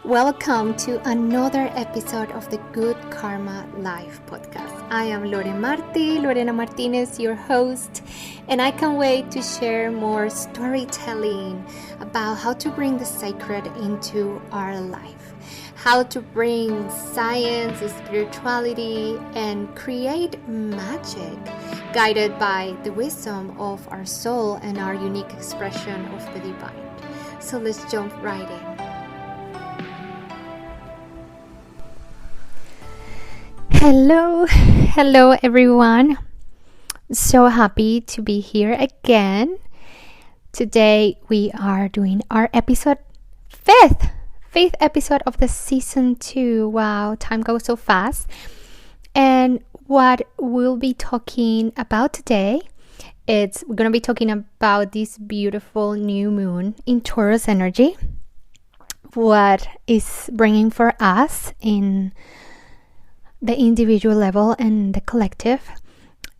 Welcome to another episode of the Good Karma Life podcast. I am Lorena Martinez, your host, and I can't wait to share more storytelling about how to bring the sacred into our life, how to bring science, spirituality, and create magic guided by the wisdom of our soul and our unique expression of the divine. So let's jump right in. Hello everyone. So happy to be here again. Today we are doing our fifth episode of the season 2. Wow, time goes so fast. And what we'll be talking about today, we're going to be talking about this beautiful new moon in Taurus energy. What is bringing for us in the individual level and the collective,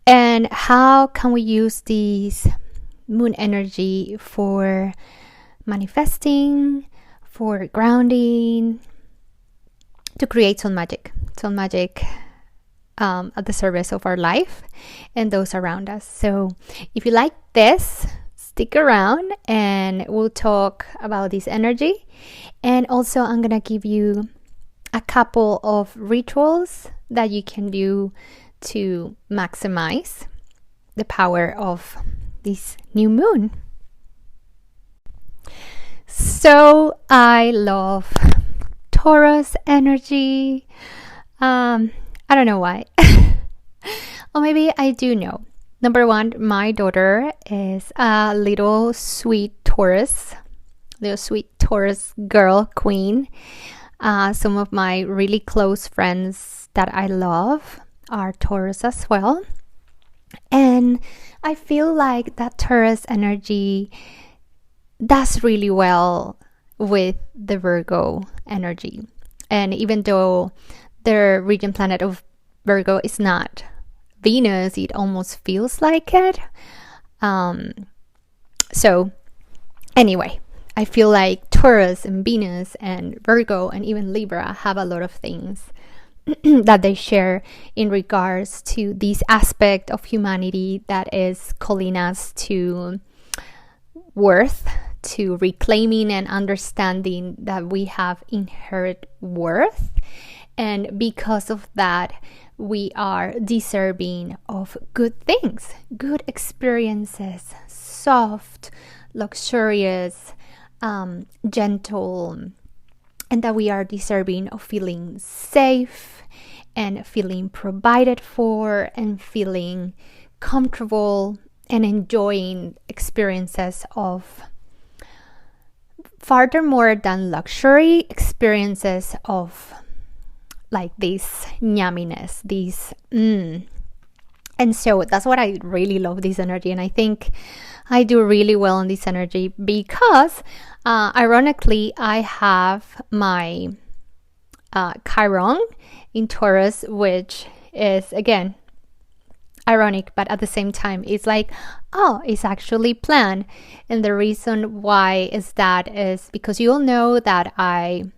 and how can we use this moon energy for manifesting, for grounding, to create some magic at the service of our life and those around us. So if you like this, stick around and we'll talk about this energy. And also I'm gonna give you a couple of rituals that you can do to maximize the power of this new moon. So I love Taurus energy. I don't know why. Or maybe I do know. Number one, my daughter is a little sweet Taurus girl queen. Some of my really close friends that I love are Taurus as well. And I feel like that Taurus energy does really well with the Virgo energy. And even though the regent planet of Virgo is not Venus, it almost feels like it. So anyway, I feel like Taurus and Venus and Virgo and even Libra have a lot of things that they share in regards to this aspect of humanity that is calling us to worth, to reclaiming and understanding that we have inherent worth. And because of that, we are deserving of good things, good experiences, soft, luxurious, gentle, and that we are deserving of feeling safe and feeling provided for and feeling comfortable and enjoying experiences of furthermore than luxury, experiences of like this yumminess, this And so that's what I really love, this energy. And I think I do really well in this energy because, ironically, I have my Chiron in Taurus, which is, again, ironic, but at the same time, it's like, oh, it's actually planned. And the reason why is because you all know that I'm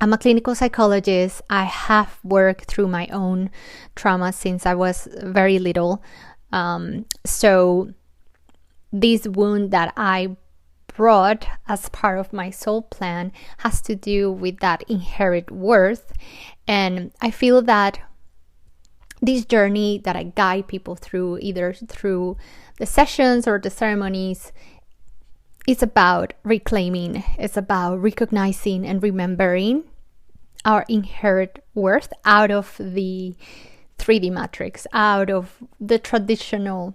a clinical psychologist. I have worked through my own trauma since I was very little. So this wound that I brought as part of my soul plan has to do with that inherent worth. And I feel that this journey that I guide people through, either through the sessions or the ceremonies, it's about reclaiming, it's about recognizing and remembering our inherent worth out of the 3D matrix, out of the traditional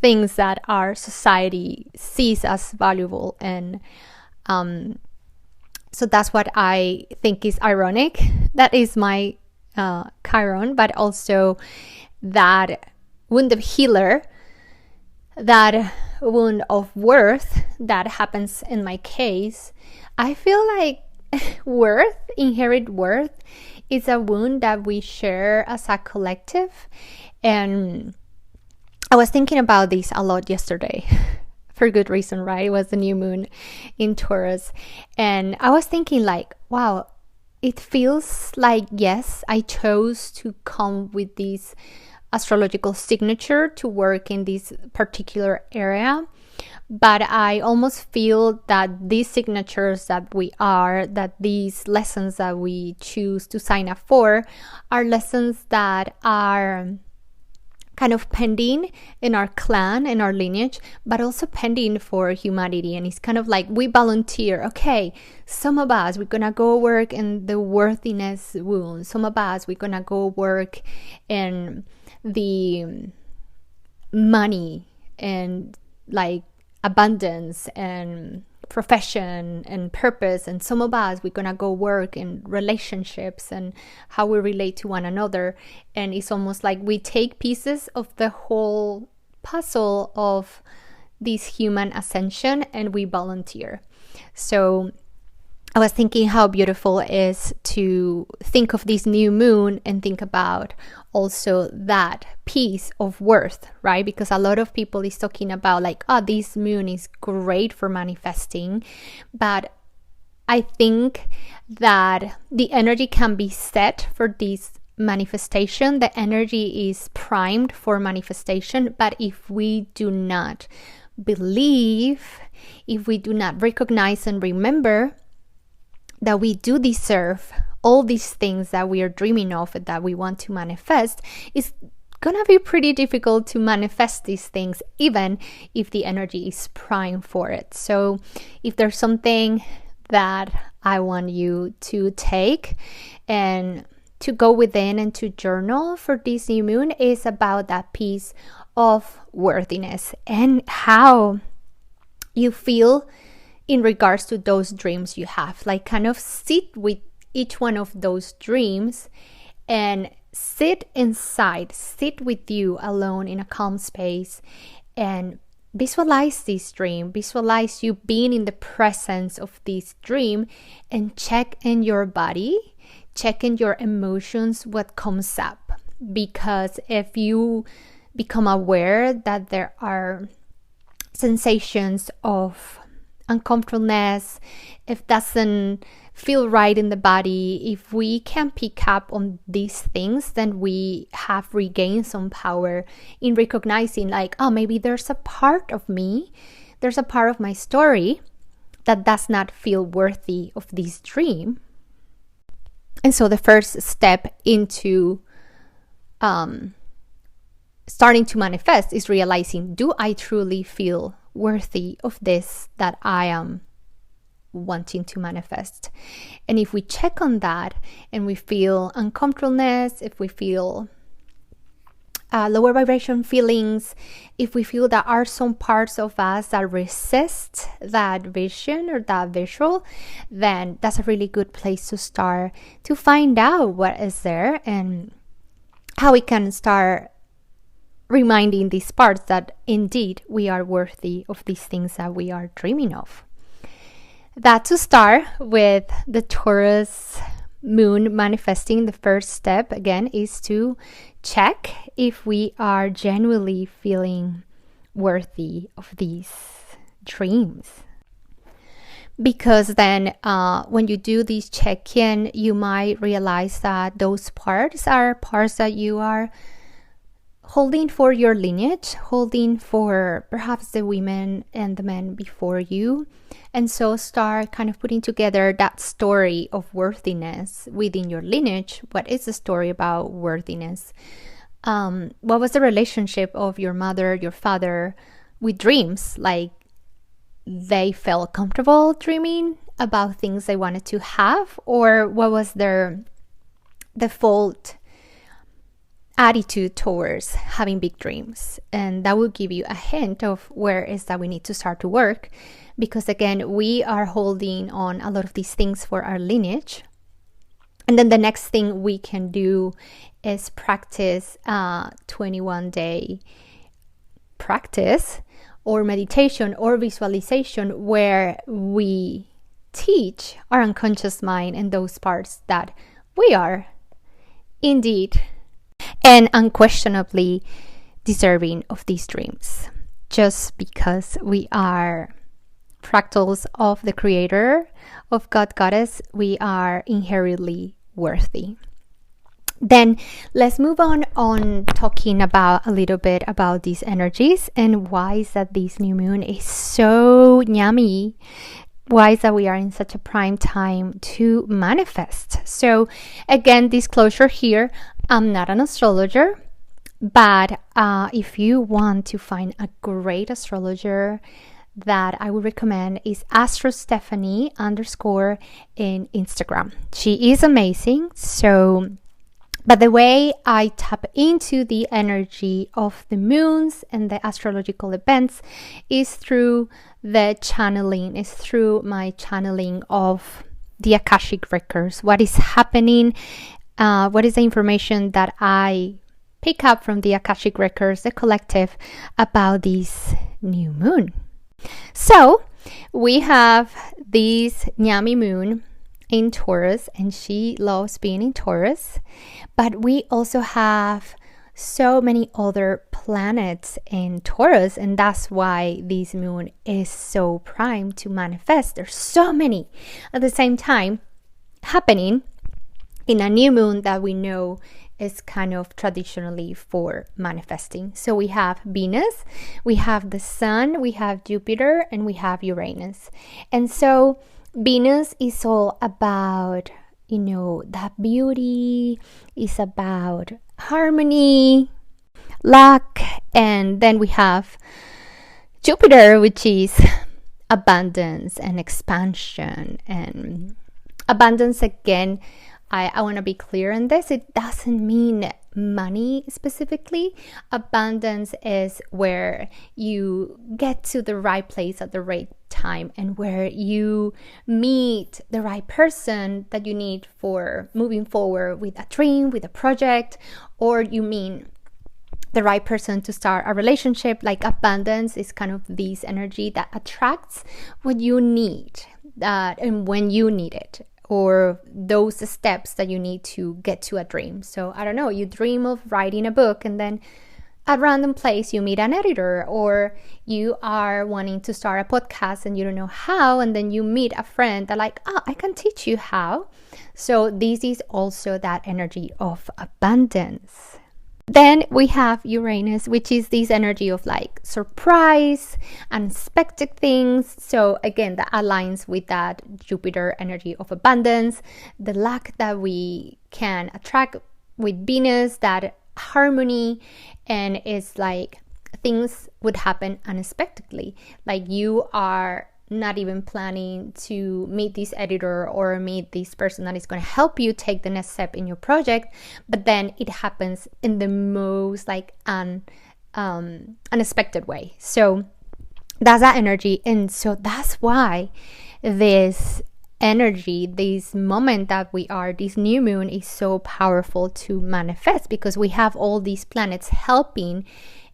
things that our society sees as valuable. And so that's what I think is ironic. That is my Chiron, but also that wound of healer, that wound of worth that happens in my case. I feel like inherent worth is a wound that we share as a collective. And I was thinking about this a lot yesterday for good reason, right? It was the new moon in Taurus. And I was thinking like, wow, it feels like, yes, I chose to come with this astrological signature to work in this particular area. But I almost feel that these signatures that these lessons that we choose to sign up for are lessons that are kind of pending in our clan, in our lineage, but also pending for humanity. And it's kind of like we volunteer. Okay, some of us, we're gonna go work in the worthiness wound. Some of us, we're gonna go work in the money and like abundance and profession and purpose. And some of us, we're gonna go work in relationships and how we relate to one another. And it's almost like we take pieces of the whole puzzle of this human ascension and we volunteer. So I was thinking how beautiful it is to think of this new moon and think about also that piece of worth, right? Because a lot of people is talking about like, oh, this moon is great for manifesting. But I think that the energy can be set for this manifestation. The energy is primed for manifestation. But if we do not believe, if we do not recognize and remember that we do deserve all these things that we are dreaming of and that we want to manifest, it's gonna be pretty difficult to manifest these things, even if the energy is prime for it. So if there's something that I want you to take and to go within and to journal for this new moon, is about that piece of worthiness and how you feel in regards to those dreams you have. Like, kind of sit with each one of those dreams and sit with you alone in a calm space and visualize this dream. Visualize you being in the presence of this dream and check in your body, check in your emotions, what comes up. Because if you become aware that there are sensations of uncomfortableness, if doesn't feel right in the body, if we can pick up on these things, then we have regained some power in recognizing like, oh, maybe there's a part of me, there's a part of my story that does not feel worthy of this dream. And so the first step into starting to manifest is realizing, do I truly feel worthy of this that I am wanting to manifest? And if we check on that and we feel uncomfortableness, if we feel lower vibration feelings, if we feel there are some parts of us that resist that vision or that visual, then that's a really good place to start to find out what is there and how we can start reminding these parts that indeed we are worthy of these things that we are dreaming of. That to start with the Taurus moon manifesting, the first step again is to check if we are genuinely feeling worthy of these dreams. Because then when you do this check-in, you might realize that those parts are parts that you are holding for your lineage, holding for perhaps the women and the men before you. And so start kind of putting together that story of worthiness within your lineage. What is the story about worthiness? What was the relationship of your mother, your father with dreams? Like, they felt comfortable dreaming about things they wanted to have? Or what was their default attitude towards having big dreams? And that will give you a hint of where is that we need to start to work, because again, we are holding on a lot of these things for our lineage. And then the next thing we can do is practice 21-day practice or meditation or visualization, where we teach our unconscious mind and those parts that we are indeed and fractals of the creator, of God Goddess, we are inherently worthy. Then let's move on talking about a little bit about these energies and why is that this new moon is so yummy. Why is that we are in such a prime time to manifest? So again, disclosure here, I'm not an astrologer, but if you want to find a great astrologer that I would recommend is _Stephanie in Instagram. She is amazing. So but the way I tap into the energy of the moons and the astrological events is through the channeling, is through my channeling of the Akashic records. What is happening? What is the information that I pick up from the Akashic records, the collective, about this new moon? So we have this Nyami moon in Taurus, and she loves being in Taurus, but we also have so many other planets in Taurus, and that's why this moon is so primed to manifest. There's so many at the same time happening in a new moon that we know is kind of traditionally for manifesting. So we have Venus, we have the Sun, we have Jupiter, and we have Uranus. And so Venus is all about, that beauty, is about harmony, luck, and then we have Jupiter, which is abundance and expansion. And abundance, again, I want to be clear on this. It doesn't mean money specifically. Abundance is where you get to the right place at the right time and where you meet the right person that you need for moving forward with a dream, with a project, or you mean the right person to start a relationship. Like abundance is kind of this energy that attracts what you need and when you need it, or those steps that you need to get to a dream. So I don't know, you dream of writing a book and then at random place you meet an editor, or you are wanting to start a podcast and you don't know how, and then you meet a friend that like, I can teach you how. So this is also that energy of abundance. Then we have Uranus, which is this energy of like surprise, unexpected things. So again, that aligns with that Jupiter energy of abundance, the luck that we can attract with Venus, that harmony, and it's like things would happen unexpectedly. Like you are not even planning to meet this editor or meet this person that is going to help you take the next step in your project, but then it happens in the most like unexpected way. So that's that energy. And so that's why this energy, this moment that we are, this new moon, is so powerful to manifest, because we have all these planets helping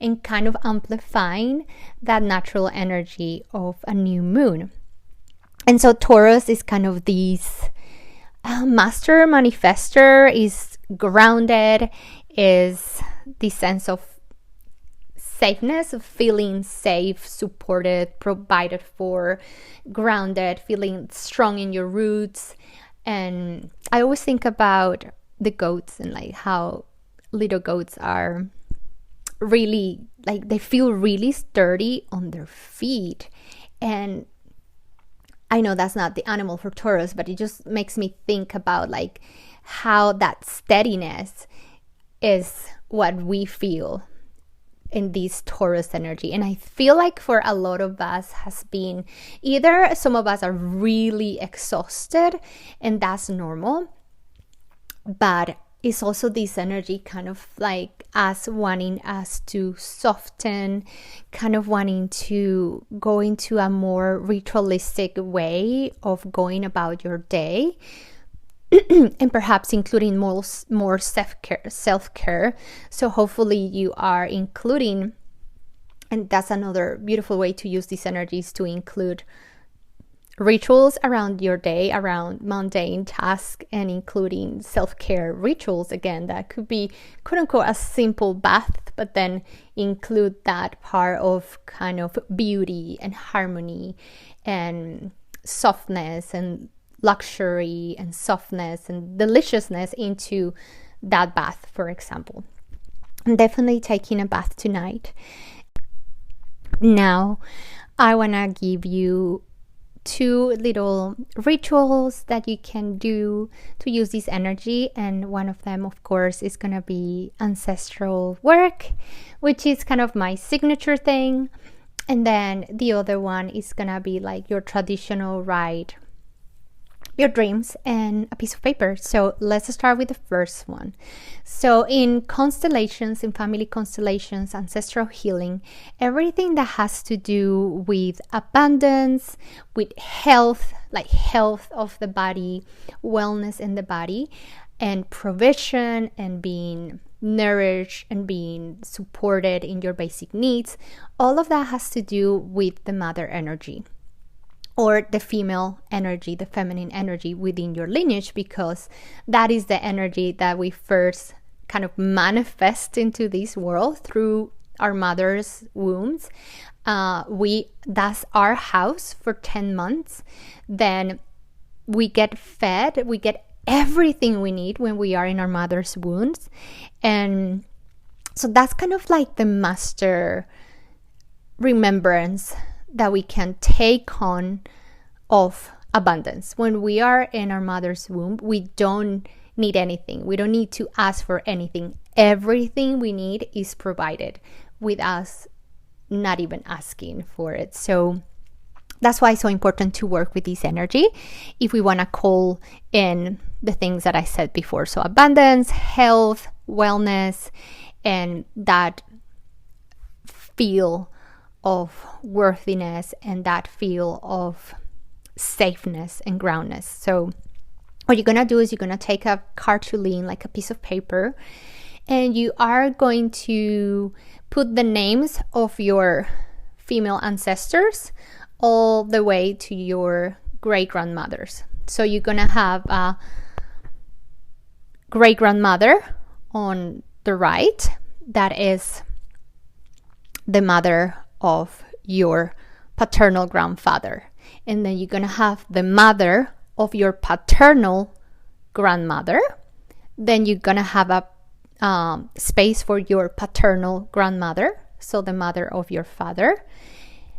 and kind of amplifying that natural energy of a new moon. And so Taurus is kind of this master manifester, is grounded, is the sense of safeness, of feeling safe, supported, provided for, grounded, feeling strong in your roots. And I always think about the goats and like how little goats are really like, they feel really sturdy on their feet. And I know that's not the animal for Taurus, but it just makes me think about like how that steadiness is what we feel in this Taurus energy. And I feel like for a lot of us has been either some of us are really exhausted, and that's normal, but it's also this energy kind of like us wanting us to soften, kind of wanting to go into a more ritualistic way of going about your day. And perhaps including more self-care. So hopefully you are including, and that's another beautiful way to use these energies, to include rituals around your day, around mundane tasks, and including self-care rituals. Again, that could be quote unquote a simple bath, but then include that part of kind of beauty and harmony and softness and luxury and softness and deliciousness into that bath, for example. I'm definitely taking a bath tonight. Now, I want to give you 2 little rituals that you can do to use this energy, and one of them, of course, is gonna be ancestral work, which is kind of my signature thing, and then the other one is gonna be like your traditional write your dreams and a piece of paper. So let's start with the first one. So in constellations, in family constellations, ancestral healing, everything that has to do with abundance, with health, like health of the body, wellness in the body, and provision, and being nourished and being supported in your basic needs, all of that has to do with the mother energy, or the female energy, the feminine energy within your lineage, because that is the energy that we first kind of manifest into this world through our mother's wombs. That's our house for 10 months. Then we get fed, we get everything we need when we are in our mother's wombs. And so that's kind of like the master remembrance that we can take on of abundance. When we are in our mother's womb, we don't need anything. We don't need to ask for anything. Everything we need is provided with us not even asking for it. So that's why it's so important to work with this energy if we want to call in the things that I said before. So abundance, health, wellness, and that feel of worthiness and that feel of safeness and groundness. So what you're going to do is you're going to take a cartolina, like a piece of paper, and you are going to put the names of your female ancestors all the way to your great-grandmothers. So you're going to have a great-grandmother on the right, that is the mother of your paternal grandfather. And then you're going to have the mother of your paternal grandmother. Then you're going to have a space for your paternal grandmother, so the mother of your father.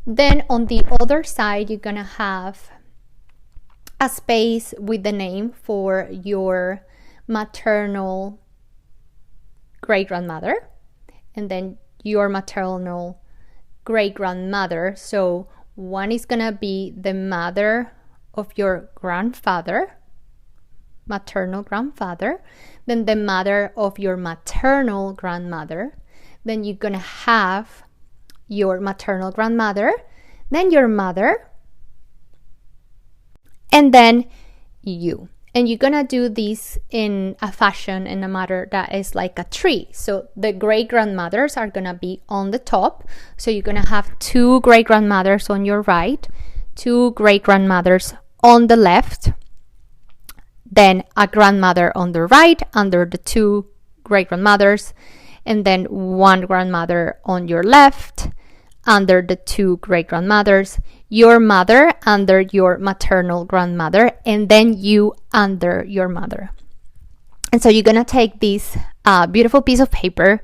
Then on the other side, you're going to have a space with the name for your maternal great-grandmother, and then your maternal great-grandmother. So one is going to be the mother of your grandfather, maternal grandfather, then the mother of your maternal grandmother, then you're going to have your maternal grandmother, then your mother, and then you. And you're going to do this in a fashion, in a manner that is like a tree. So the great-grandmothers are going to be on the top. So you're going to have 2 great-grandmothers on your right, 2 great-grandmothers on the left, then a grandmother on the right under the 2 great-grandmothers, and then 1 grandmother on your left under the 2 great-grandmothers, your mother under your maternal grandmother, and then you under your mother. And so you're going to take this beautiful piece of paper,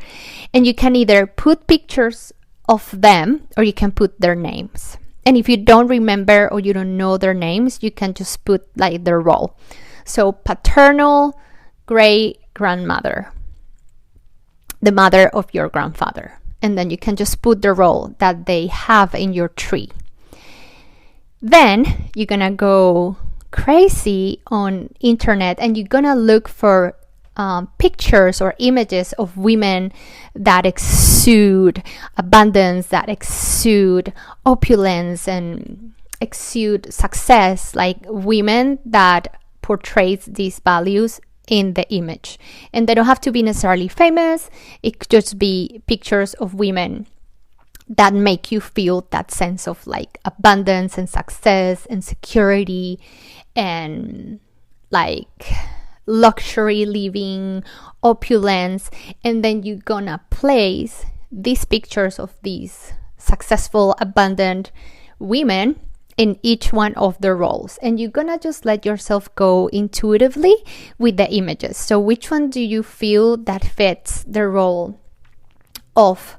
and you can either put pictures of them or you can put their names. And if you don't remember or you don't know their names, you can just put like their role. So paternal great-grandmother, the mother of your grandfather. And then you can just put the role that they have in your tree. Then you're going to go crazy on internet and you're going to look for pictures or images of women that exude abundance, that exude opulence and exude success, like women that portrays these values in the image. And they don't have to be necessarily famous. It could just be pictures of women that make you feel that sense of like abundance and success and security and like luxury living, opulence. And then you're gonna place these pictures of these successful, abundant women in each one of the roles, and you're gonna just let yourself go intuitively with the images. So which one do you feel that fits the role of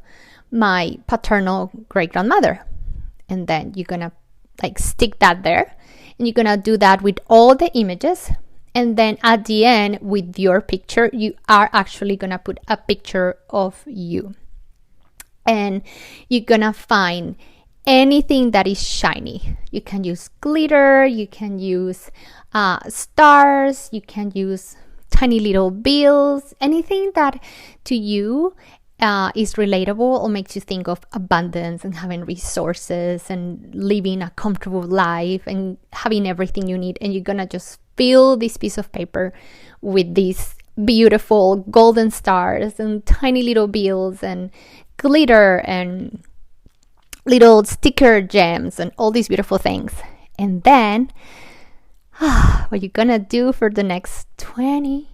my paternal great grandmother? And then you're gonna like stick that there, and you're gonna do that with all the images. And then at the end, with your picture, you are actually gonna put a picture of you, and you're gonna find anything that is shiny. You can use glitter, you can use stars, you can use tiny little bills, anything that to you is relatable or makes you think of abundance and having resources and living a comfortable life and having everything you need. And you're gonna just fill this piece of paper with these beautiful golden stars and tiny little bills and glitter and little sticker gems and all these beautiful things. And then what you're gonna do for the next 21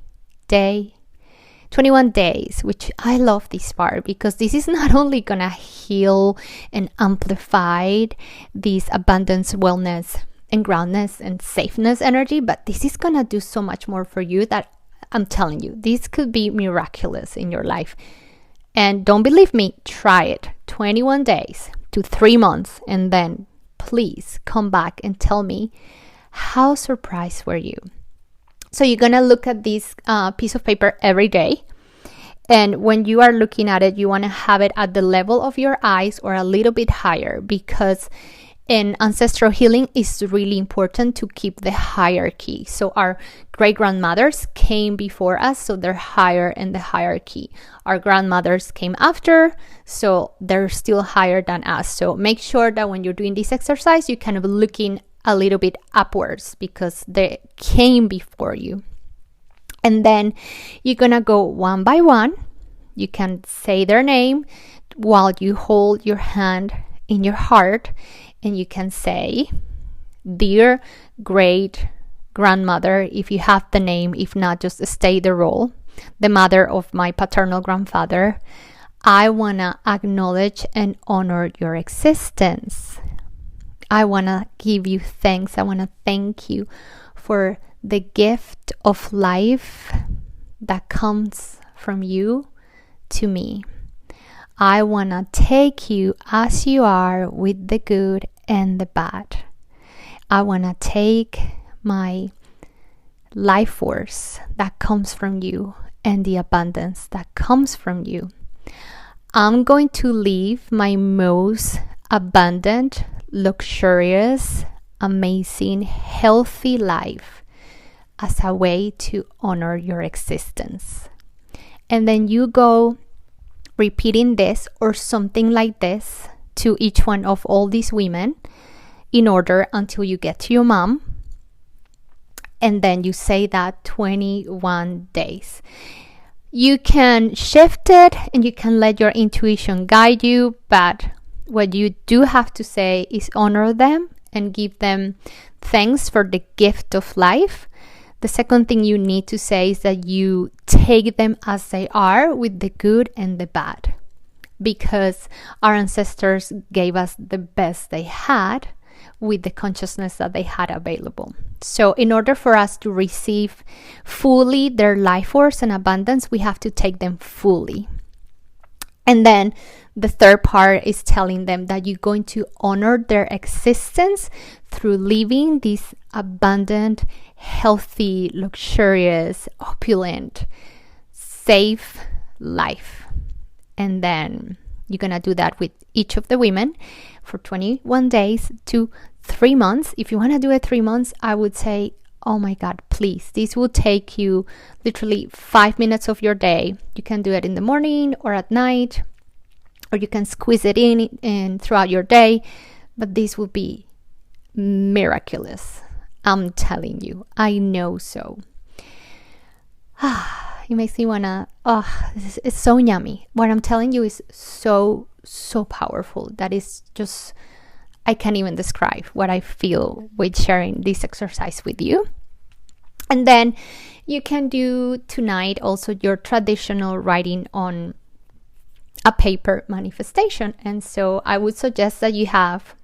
days, which I love this part, because this is not only gonna heal and amplify this abundance, wellness and groundness and safeness energy, but this is gonna do so much more for you that I'm telling you, this could be miraculous in your life. And don't believe me, try it. 21 days to 3 months, and then please come back and tell me how surprised were you. So you're gonna look at this piece of paper every day, and when you are looking at it, you want to have it at the level of your eyes or a little bit higher, because in ancestral healing it's really important to keep the hierarchy. So our great grandmothers came before us, so they're higher in the hierarchy. Our grandmothers came after, so they're still higher than us. So make sure that when you're doing this exercise, you're kind of looking a little bit upwards because they came before you. And then you're gonna go one by one. You can say their name while you hold your hand in your heart, and you can say, "Dear great grandmother," if you have the name. If not, just stay the role. "The mother of my paternal grandfather, I wanna acknowledge and honor your existence. I wanna give you thanks. I wanna thank you for the gift of life that comes from you to me. I wanna take you as you are with the good and the bad. I wanna take my life force that comes from you and the abundance that comes from you. I'm going to live my most abundant, luxurious, amazing, healthy life as a way to honor your existence." And then you go repeating this or something like this to each one of all these women in order until you get to your mom. And then you say that 21 days. You can shift it and you can let your intuition guide you, but what you do have to say is honor them and give them thanks for the gift of life. The second thing you need to say is that you take them as they are with the good and the bad, because our ancestors gave us the best they had with the consciousness that they had available. So in order for us to receive fully their life force and abundance, we have to take them fully. And then the third part is telling them that you're going to honor their existence through living this abundant, healthy, luxurious, opulent, safe life. And then you're going to do that with each of the women for 21 days to 3 months. If you want to do it 3 months, I would say, oh my God, please. This will take you literally 5 minutes of your day. You can do it in the morning or at night, or you can squeeze it in throughout your day. But this will be miraculous. I'm telling you. I know so. It makes me wanna, it's so yummy. What I'm telling you is so so powerful. That is just, I can't even describe what I feel with sharing this exercise with you. And then you can do tonight also your traditional writing on a paper manifestation. And so I would suggest that you have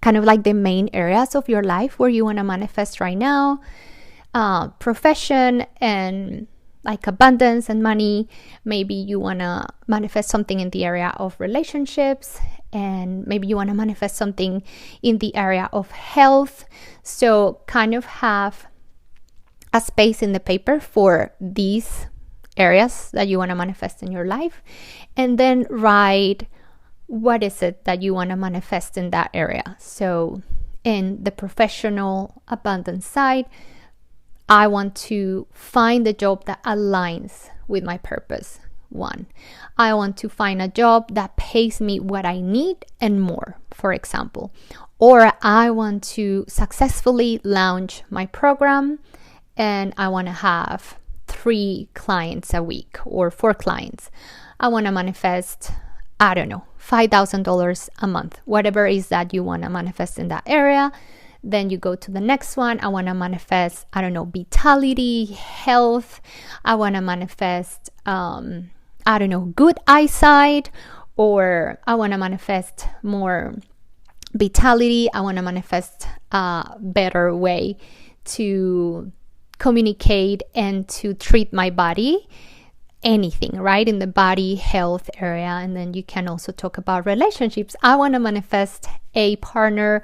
kind of like the main areas of your life where you want to manifest right now, profession and like abundance and money. Maybe you want to manifest something in the area of relationships, and maybe you want to manifest something in the area of health. So kind of have a space in the paper for these areas that you want to manifest in your life, and then write what is it that you want to manifest in that area. So in the professional abundance side, I want to find a job that aligns with my purpose. 1, I want to find a job that pays me what I need and more, for example. Or I want to successfully launch my program and I want to have 3 clients a week or 4 clients. I want to manifest, I don't know, $5,000 a month, whatever it is that you want to manifest in that area. Then you go to the next one. I want to manifest, I don't know, vitality, health. I want to manifest, I don't know, good eyesight, or I want to manifest more vitality. I want to manifest a better way to communicate and to treat my body. Anything, right? In the body health area. And then you can also talk about relationships. I want to manifest a partner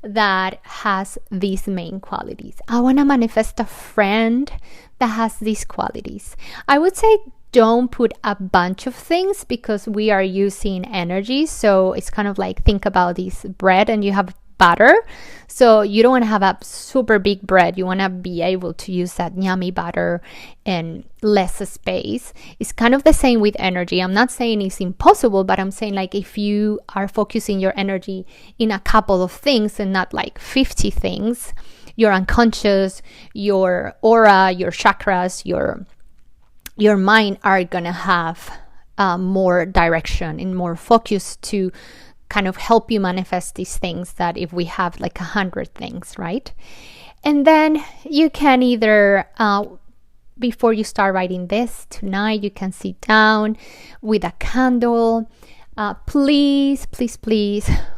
that has these main qualities. I want to manifest a friend that has these qualities. I would say don't put a bunch of things because we are using energy. So it's kind of like, think about this bread and you have butter. So you don't want to have a super big bread. You want to be able to use that yummy butter and less space. It's kind of the same with energy. I'm not saying it's impossible, but I'm saying like if you are focusing your energy in a couple of things and not like 50 things, your unconscious, your aura, your chakras, your mind are gonna have more direction and more focus to kind of help you manifest these things that if we have like 100 things, right? And then you can either, before you start writing this tonight, you can sit down with a candle. Please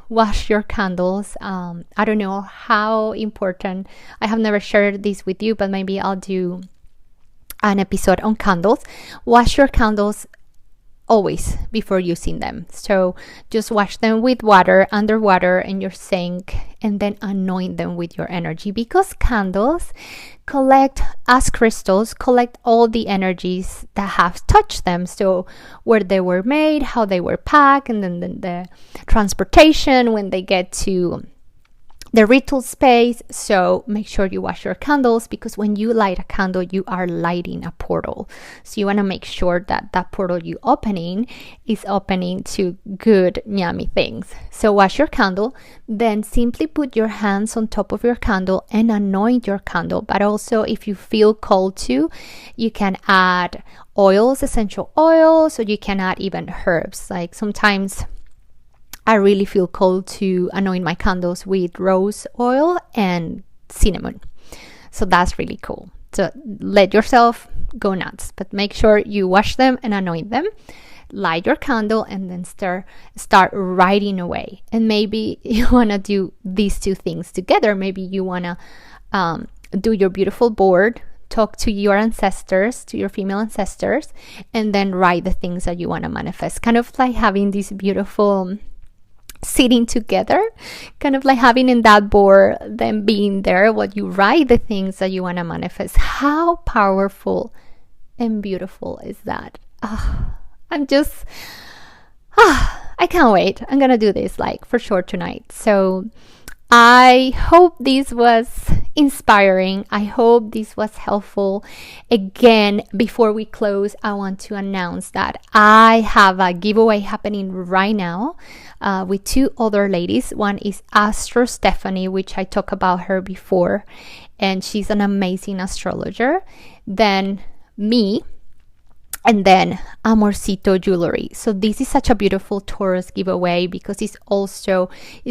wash your candles. I don't know how important, I have never shared this with you, but maybe I'll do an episode on candles. Wash your candles always before using them. So just wash them with water, underwater in your sink, and then anoint them with your energy, because candles collect, as crystals, collect all the energies that have touched them. So where they were made, how they were packed, and then the transportation when they get to the ritual space. So make sure you wash your candles, because when you light a candle, you are lighting a portal. So you want to make sure that that portal you opening is opening to good, yummy things. So wash your candle, then simply put your hands on top of your candle and anoint your candle. But also, if you feel called to, you can add oils, essential oils, or you can add even herbs. Like sometimes I really feel called to anoint my candles with rose oil and cinnamon. So that's really cool. So let yourself go nuts, but make sure you wash them and anoint them. Light your candle and then start writing away. And maybe you want to do these two things together. Maybe you want to do your beautiful board, talk to your ancestors, to your female ancestors, and then write the things that you want to manifest. Kind of like having this beautiful sitting together, kind of like having in that board, then being there while you write the things that you want to manifest. How powerful and beautiful is that? I can't wait. I'm gonna do this like for sure tonight. So I hope this was inspiring. I hope this was helpful. Again, before we close, I want to announce that I have a giveaway happening right now with 2 other ladies. One is Astro Stephanie, which I talked about her before, and she's an amazing astrologer. Then me, And then Amorcito jewelry. So this is such a beautiful Taurus giveaway because it's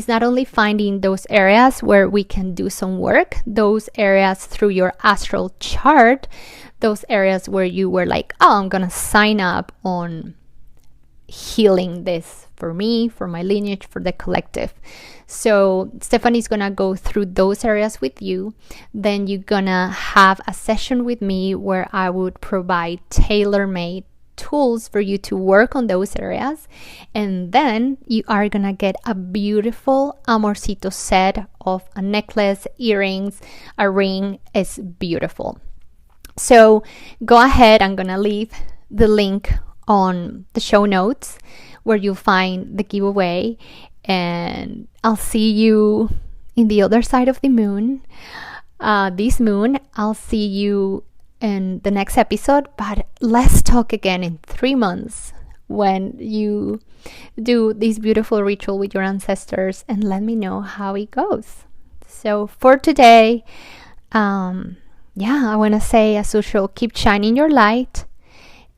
not only finding those areas where we can do some work, those areas through your astral chart, those areas where you were like, oh, I'm gonna sign up on healing this for me, for my lineage, for the collective. So Stephanie's gonna go through those areas with you. Then you're gonna have a session with me where I would provide tailor-made tools for you to work on those areas. And then you are gonna get a beautiful Amorcito set of a necklace, earrings, a ring. It's beautiful. So go ahead, I'm gonna leave the link on the show notes where you'll find the giveaway, and I'll see you in the other side of the moon. This moon, I'll see you in the next episode, but let's talk again in 3 months when you do this beautiful ritual with your ancestors, and let me know how it goes. So for today, I want to say, as usual, keep shining your light.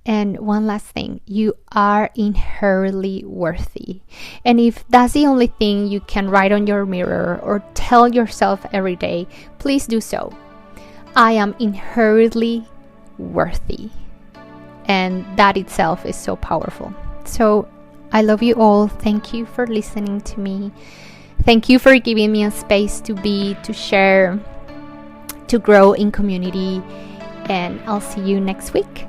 And one last thing, you are inherently worthy. And if that's the only thing you can write on your mirror or tell yourself every day, please do so. I am inherently worthy. And that itself is so powerful. So I love you all. Thank you for listening to me. Thank you for giving me a space to be, to share, to grow in community. And I'll see you next week.